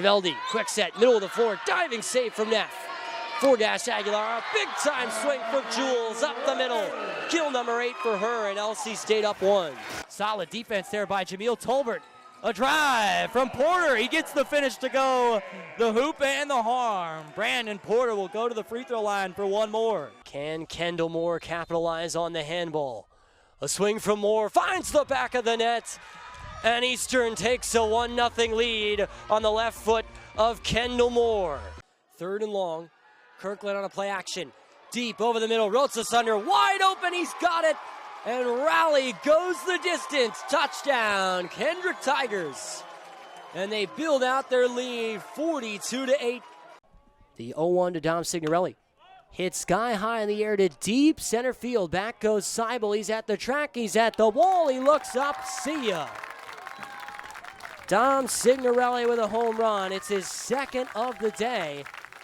Staveldi, quick set, middle of the floor, diving save from Neff. 4-Aguilar, a big time swing for Jules up the middle. Kill number 8 for her, and LC stayed up 1. Solid defense there by Jameel Tolbert. A drive from Porter. He gets the finish to go. The hoop and the harm. Brandon Porter will go to the free throw line for one more. Can Kendall Moore capitalize on the handball? A swing from Moore, finds the back of the net. And Eastern takes a 1-0 lead on the left foot of Kendall Moore. 3rd and long. Kirkland on a play action. Deep over the middle. Rotsas under. Wide open. He's got it. And Raleigh goes the distance. Touchdown, Kendrick Tigers. And they build out their lead 42-8. The 0-1 to Dom Signorelli. Hit sky high in the air to deep center field. Back goes Seibel. He's at the track. He's at the wall. He looks up. See ya. Dom Signorelli with a home run. It's his 2nd of the day.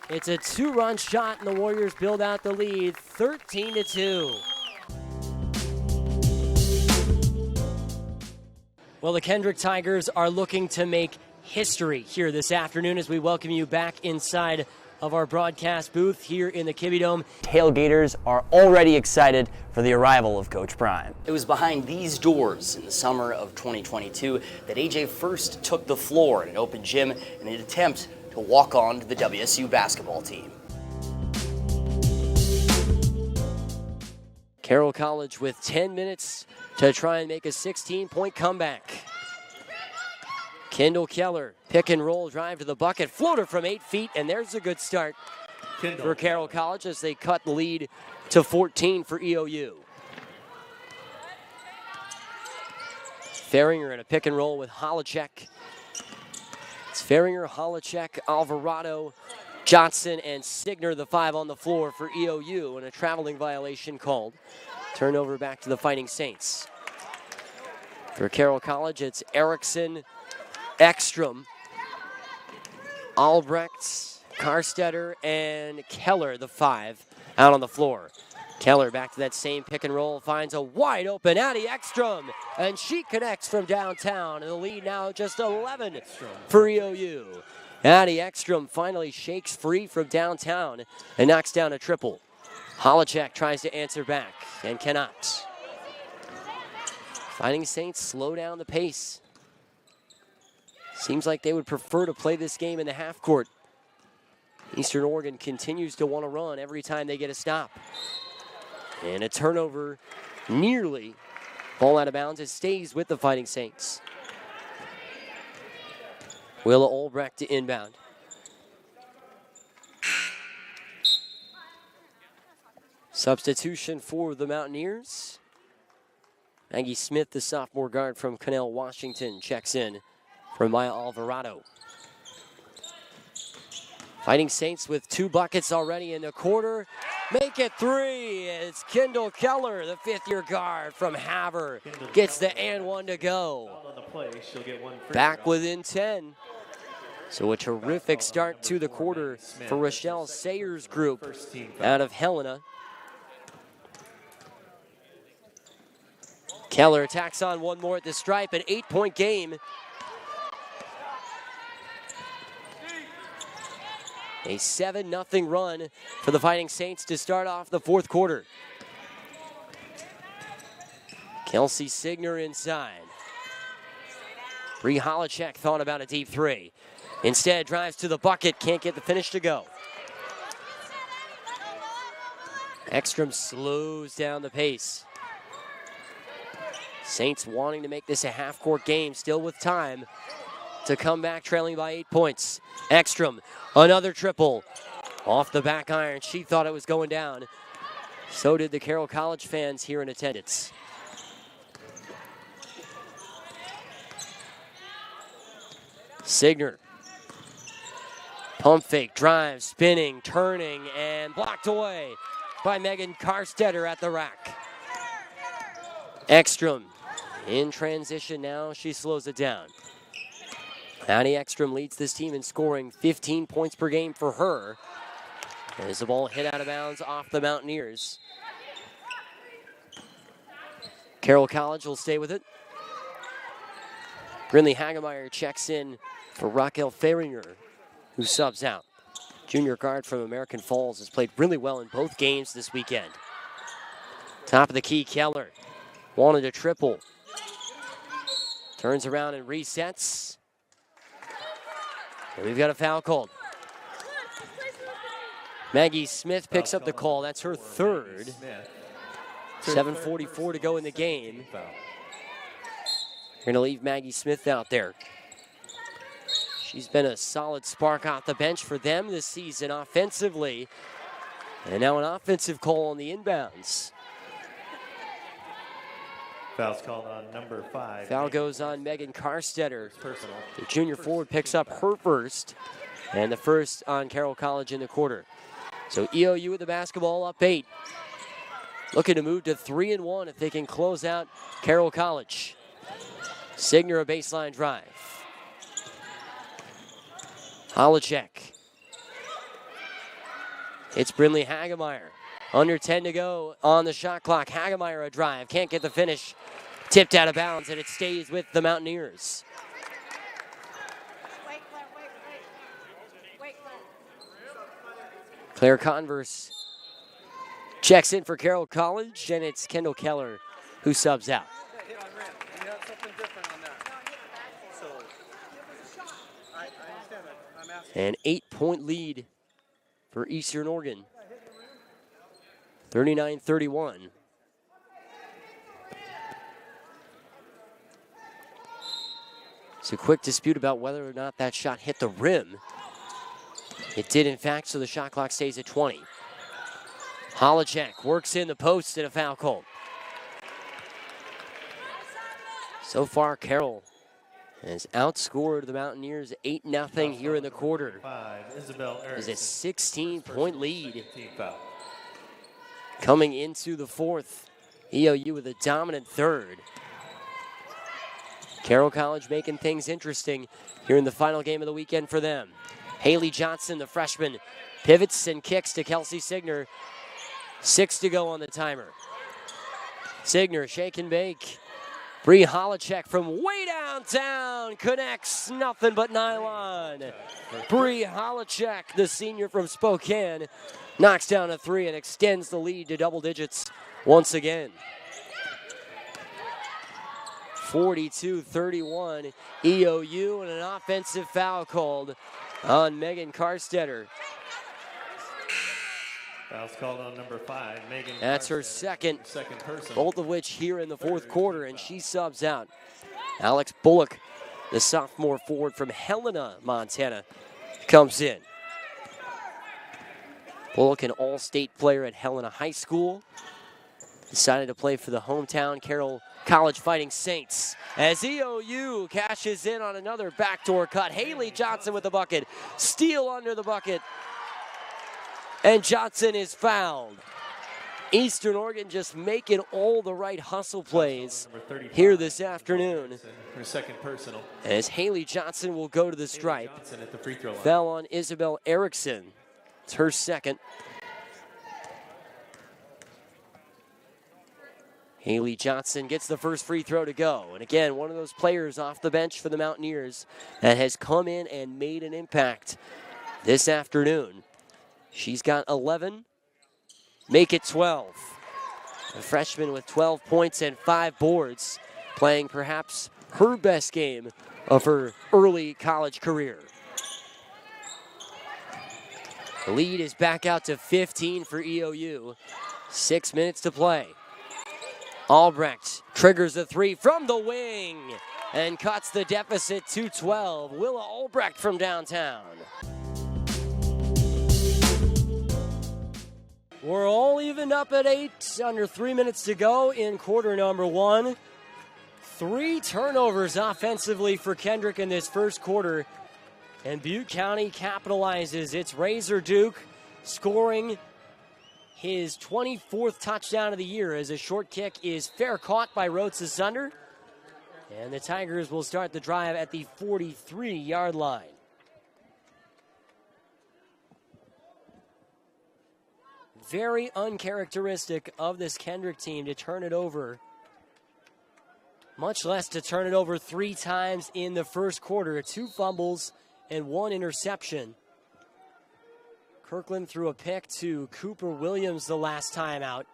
It's a 2-run shot, and the Warriors build out the lead 13-2. Well, the Kendrick Tigers are looking to make history here this afternoon as we welcome you back inside of our broadcast booth here in the Kibbe Dome. Tailgaters are already excited for the arrival of Coach Prime. It was behind these doors in the summer of 2022 that AJ first took the floor in an open gym in an attempt to walk on to the WSU basketball team. Carroll College with 10 minutes to try and make a 16-point comeback. Kendall Keller, pick and roll, drive to the bucket, floater from 8 feet, and there's a good start for Carroll College as they cut the lead to 14 for EOU. Ferringer in a pick and roll with Holacek. It's Ferringer, Holacek, Alvarado, Johnson, and Signer, the 5 on the floor for EOU, and a traveling violation called. Turnover back to the Fighting Saints. For Carroll College, it's Erickson, Ekstrom, Albrecht, Karstetter, and Keller, the 5, out on the floor. Keller back to that same pick and roll, finds a wide open Addie Ekstrom, and she connects from downtown, and the lead now just 11 for EOU. Addie Ekstrom finally shakes free from downtown and knocks down a triple. Holacek tries to answer back and cannot. Fighting Saints slow down the pace. Seems like they would prefer to play this game in the half court. Eastern Oregon continues to want to run every time they get a stop. And a turnover nearly. Ball out of bounds. It stays with the Fighting Saints. Willa Olbrecht to inbound. Substitution for the Mountaineers. Maggie Smith, the sophomore guard from Connell, Washington, checks in for Maya Alvarado. Fighting Saints with 2 buckets already in the quarter. Make it 3. It's Kendall Keller, the 5th-year guard from Havre. Gets the and 1 to go. Back within 10. So a terrific start to the quarter for Rochelle Sayers' group out of Helena. Keller attacks on one more at the stripe, an 8-point game. A 7-0 run for the Fighting Saints to start off the 4th quarter. Kelsey Signer inside. Bree Holacek thought about a deep 3. Instead, drives to the bucket, can't get the finish to go. Ekstrom slows down the pace. Saints wanting to make this a half-court game, still with time to come back trailing by 8 points. Ekstrom, another triple. Off the back iron, she thought it was going down. So did the Carroll College fans here in attendance. Signer. Pump fake, drive, spinning, turning, and blocked away by Megan Karstetter at the rack. Ekstrom in transition now, she slows it down. Addie Ekstrom leads this team in scoring, 15 points per game for her. As the ball hit out of bounds off the Mountaineers. Carroll College will stay with it. Brindley Hagemeyer checks in for Raquel Ferringer, who subs out. Junior guard from American Falls has played really well in both games this weekend. Top of the key, Keller wanted a triple. Turns around and resets. And we've got a foul called. Maggie Smith picks up the call. That's her third. 7:44 to go in the game. We're going to leave Maggie Smith out there. She's been a solid spark off the bench for them this season offensively. And now an offensive call on the inbounds. Foul's called on number 5. Foul goes on Megan Carstetter. Personal. The junior forward picks up her first, and the first on Carroll College in the quarter. So EOU with the basketball up 8. Looking to move to 3-1 if they can close out Carroll College. Signer a baseline drive. Holacek. It's Brindley Hagemeyer. Under 10 to go on the shot clock. Hagemeyer a drive. Can't get the finish. Tipped out of bounds, and it stays with the Mountaineers. Claire Converse checks in for Carroll College, and it's Kendall Keller who subs out. An 8-point lead for Eastern Oregon. 39-31. It's a quick dispute about whether or not that shot hit the rim. It did, in fact, so the shot clock stays at 20. Holacek works in the post and a foul call. So far, Carroll has outscored the Mountaineers 8-0 here in the quarter. It's a 16-point lead. Coming into the fourth, EOU with a dominant third. Carroll College making things interesting here in the final game of the weekend for them. Haley Johnson, the freshman, pivots and kicks to Kelsey Signer. 6 to go on the timer. Signer, shake and bake. Bree Holacek from way downtown connects nothing but nylon. Bree Holacek, the senior from Spokane, knocks down a 3 and extends the lead to double digits once again. 42-31, EOU, and an offensive foul called on Megan Carstetter. Foul's called on number 5, Megan. That's her second person. Both of which here in the fourth quarter, and she subs out. Alex Bullock, the sophomore forward from Helena, Montana, comes in. Bullock, an all-state player at Helena High School, decided to play for the hometown Carroll College Fighting Saints as EOU cashes in on another backdoor cut. Haley Johnson with the bucket. Steal under the bucket. And Johnson is fouled. Eastern Oregon just making all the right hustle plays here this afternoon. Her second personal. As Haley Johnson will go to the stripe. Foul on Isabel Erickson. It's her second. Haley Johnson gets the first free throw to go. And again, one of those players off the bench for the Mountaineers that has come in and made an impact this afternoon. She's got 11, make it 12. A freshman with 12 points and 5 boards, playing perhaps her best game of her early college career. The lead is back out to 15 for EOU. 6 minutes to play. Albrecht triggers a 3 from the wing and cuts the deficit to 12. Willa Albrecht from downtown. We're all evened up at 8, under 3 minutes to go in quarter number 1. 3 turnovers offensively for Kendrick in this first quarter. And Butte County capitalizes. It's Razor Duke scoring his 24th touchdown of the year as a short kick is fair caught by Rhodes Sunder. And the Tigers will start the drive at the 43-yard line. Very uncharacteristic of this Kendrick team to turn it over much less to turn it over 3 times in the first quarter. 2 fumbles and 1 interception. Kirkland threw a pick to Cooper Williams the last time out.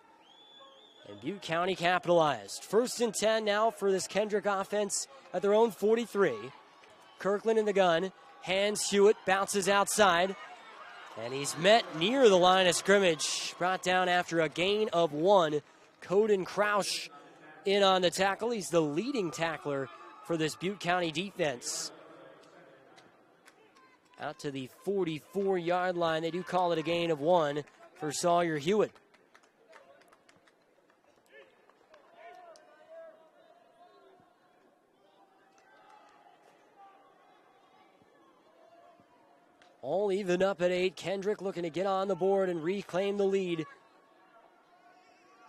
And Butte County capitalized. 1st and 10 now for this Kendrick offense at their own 43. Kirkland in the gun. Hands Hewitt, bounces outside. And he's met near the line of scrimmage. Brought down after a gain of 1. Coden Crouch in on the tackle. He's the leading tackler for this Butte County defense. Out to the 44-yard line. They do call it a gain of 1 for Sawyer Hewitt. All even up at 8. Kendrick looking to get on the board and reclaim the lead.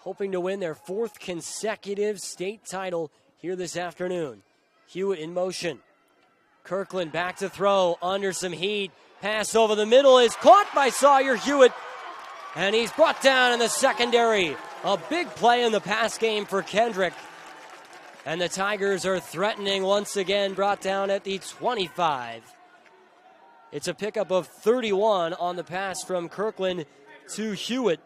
Hoping to win their 4th consecutive state title here this afternoon. Hewitt in motion. Kirkland back to throw, under some heat. Pass over the middle is caught by Sawyer Hewitt. And he's brought down in the secondary. A big play in the pass game for Kendrick. And the Tigers are threatening once again, brought down at the 25. It's a pickup of 31 on the pass from Kirkland to Hewitt.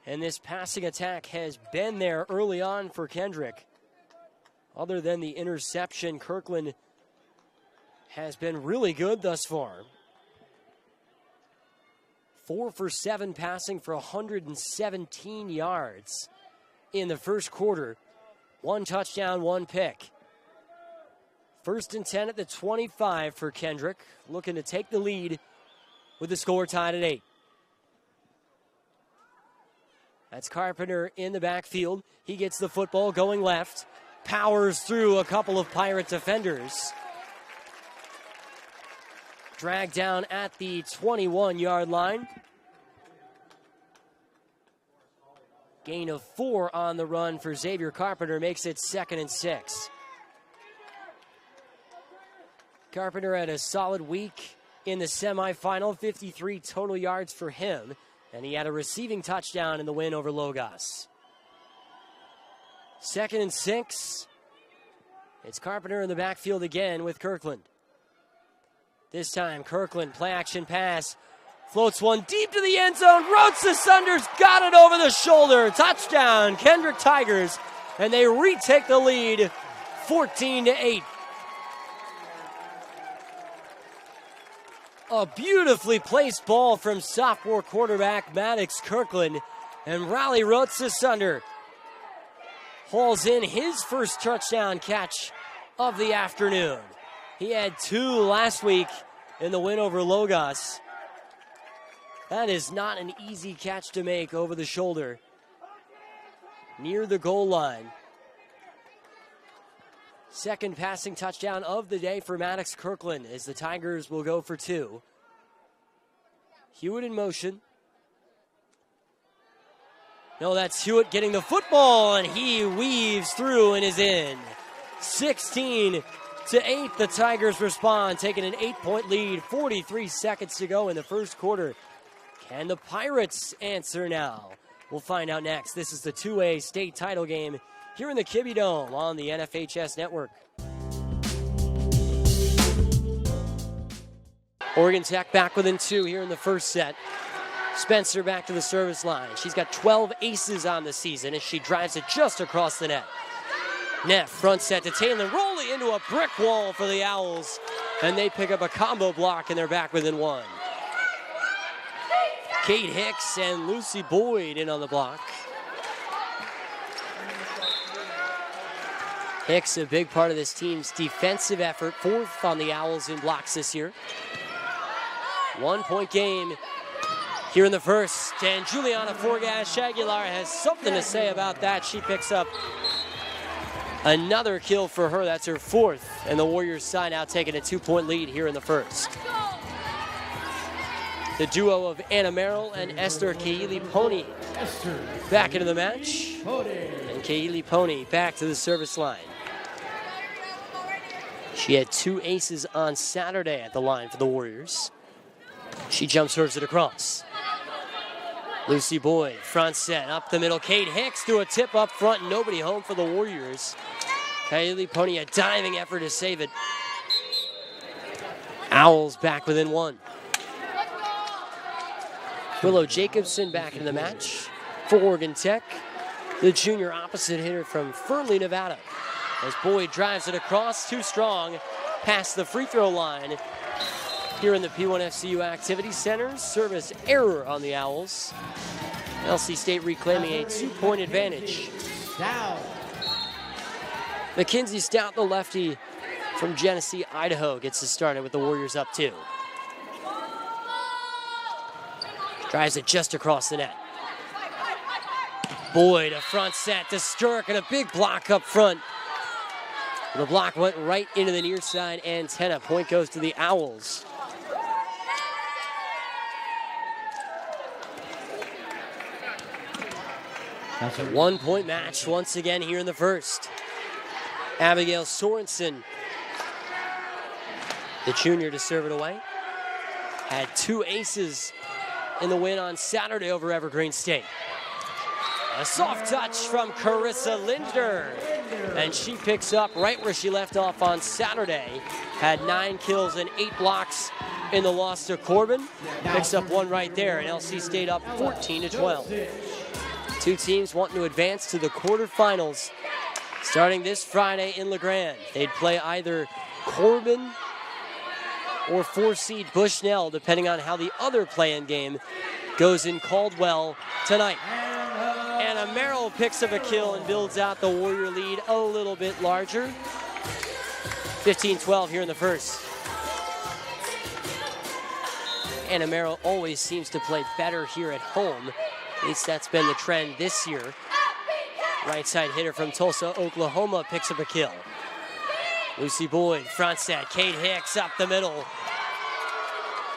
And this passing attack has been there early on for Kendrick. Other than the interception, Kirkland has been really good thus far. 4 for 7 passing for 117 yards in the first quarter. 1 touchdown, 1 pick. 1st and 10 at the 25 for Kendrick. Looking to take the lead with the score tied at 8. That's Carpenter in the backfield. He gets the football going left. Powers through a couple of Pirate defenders. Dragged down at the 21-yard line. Gain of 4 on the run for Xavier Carpenter makes it 2nd and 6. Carpenter had a solid week in the semifinal, 53 total yards for him, and he had a receiving touchdown in the win over Logos. 2nd and 6. It's Carpenter in the backfield again with Kirkland. This time, Kirkland, play action pass. Floats one deep to the end zone. Rhodes Sunder's got it over the shoulder. Touchdown, Kendrick Tigers. And they retake the lead, 14-8. A beautifully placed ball from sophomore quarterback Maddox Kirkland. And Raleigh Rhodes Sunder hauls in his first touchdown catch of the afternoon. He had 2 last week in the win over Logos. That is not an easy catch to make over the shoulder. Near the goal line. Second passing touchdown of the day for Maddox Kirkland as the Tigers will go for 2. Hewitt in motion. No, that's Hewitt getting the football, and he weaves through and is in. 16-8, the Tigers respond, taking an 8-point lead, 43 seconds to go in the first quarter. Can the Pirates answer now? We'll find out next. This is the 2A state title game here in the Kibbe Dome on the NFHS Network. Oregon Tech back within 2 here in the first set. Spencer back to the service line. She's got 12 aces on the season as she drives it just across the net. Neff front set to Taylor, rolling into a brick wall for the Owls, and they pick up a combo block and they're back within 1. Kate Hicks and Lucy Boyd in on the block. Hicks, a big part of this team's defensive effort, 4th on the Owls in blocks this year. 1-point game here in the first, and Juliana Forgas-Aguilar has something to say about that. She picks up another kill for her. That's her 4th, and the Warriors side now taking a 2-point lead here in the first. The duo of Anna Merrill and Esther Kaili-Pony back into the match, and Kaili-Pony back to the service line. She had 2 aces on Saturday at the line for the Warriors. She jump serves it across. Lucy Boyd, front set, up the middle. Kate Hicks threw a tip up front. Nobody home for the Warriors. Kaylee Pony, a diving effort to save it. Owls back within one. Willow Jacobson back in the match for Oregon Tech. The junior opposite hitter from Fernley, Nevada. As Boyd drives it across, too strong, past the free throw line. Here in the P1FCU Activity Center, service error on the Owls. LC State reclaiming a 2-point advantage. Mackenzie Stout, the lefty from Genesee, Idaho, gets us started with the Warriors up 2. Drives it just across the net. Boyd, a front set to Sturck, and a big block up front. The block went right into the near side antenna. Point goes to the Owls. That's a 1-point match once again here in the first. Abigail Sorensen, the junior, to serve it away. Had 2 aces in the win on Saturday over Evergreen State. A soft touch from Carissa Linder, and she picks up right where she left off on Saturday. Had 9 kills and 8 blocks in the loss to Corbin. Picks up 1 right there, and LC State up 14-12. 2 teams wanting to advance to the quarterfinals starting this Friday in LeGrand. They'd play either Corbin or 4-seed Bushnell, depending on how the other play-in game goes in Caldwell tonight. Anna Merrill picks up a kill and builds out the Warrior lead a little bit larger. 15-12 here in the first. Anna Merrill always seems to play better here at home. At least that's been the trend this year. Right side hitter from Tulsa, Oklahoma, picks up a kill. Lucy Boyd, front set. Kate Hicks up the middle.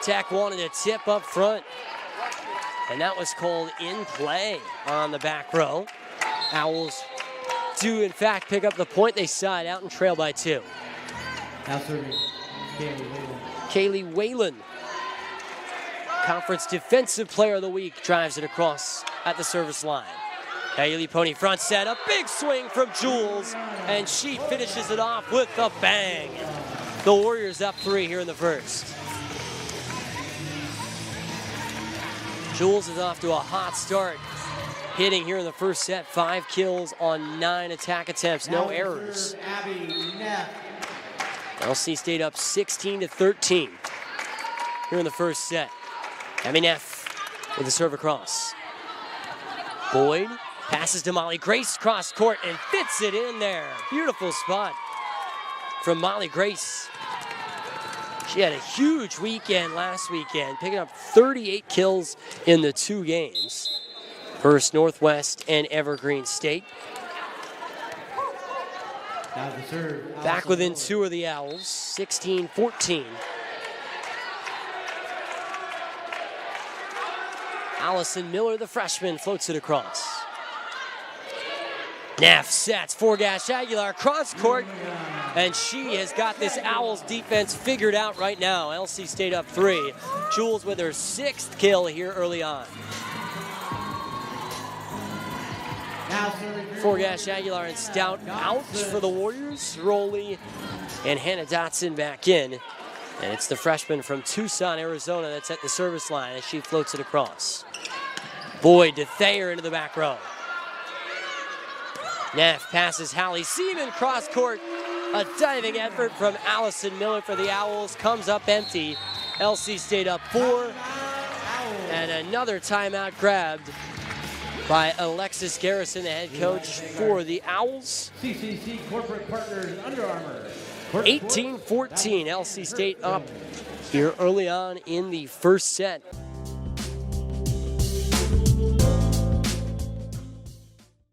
Tech wanted a tip up front, and that was called in play on the back row. Owls do, in fact, pick up the point. They side out and trail by 2. Kaylee Whalen, Conference Defensive Player of the Week, drives it across at the service line. Kaylee Pony, front set, a big swing from Jules, and she finishes it off with a bang. The Warriors up 3 here in the first. Jules is off to a hot start, hitting here in the first set. 5 kills on 9 attack attempts, no errors. LC State up 16-13 here in the first set. Abby Neff with the serve across. Boyd passes to Molly Grace cross court and fits it in there. Beautiful spot from Molly Grace. She had a huge weekend last weekend, picking up 38 kills in the 2 games. First Northwest and Evergreen State. Back within 2 of the Owls, 16-14. Allison Miller, the freshman, floats it across. Neff sets Forgash Aguilar cross court, and she has got this Owls defense figured out right now. LC State up 3. Jules with her 6th kill here early on. Forgash Aguilar and Stout out for the Warriors. Rowley and Hannah Dotson back in. And it's the freshman from Tucson, Arizona that's at the service line as she floats it across. Boyd to Thayer into the back row. Neff passes Hallie Seaman cross court. A diving effort from Allison Miller for the Owls comes up empty. LC State up 4. And another timeout grabbed by Alexis Garrison, the head coach for the Owls. CCC Corporate Partners Under Armour. 18-14, LC State up here early on in the first set.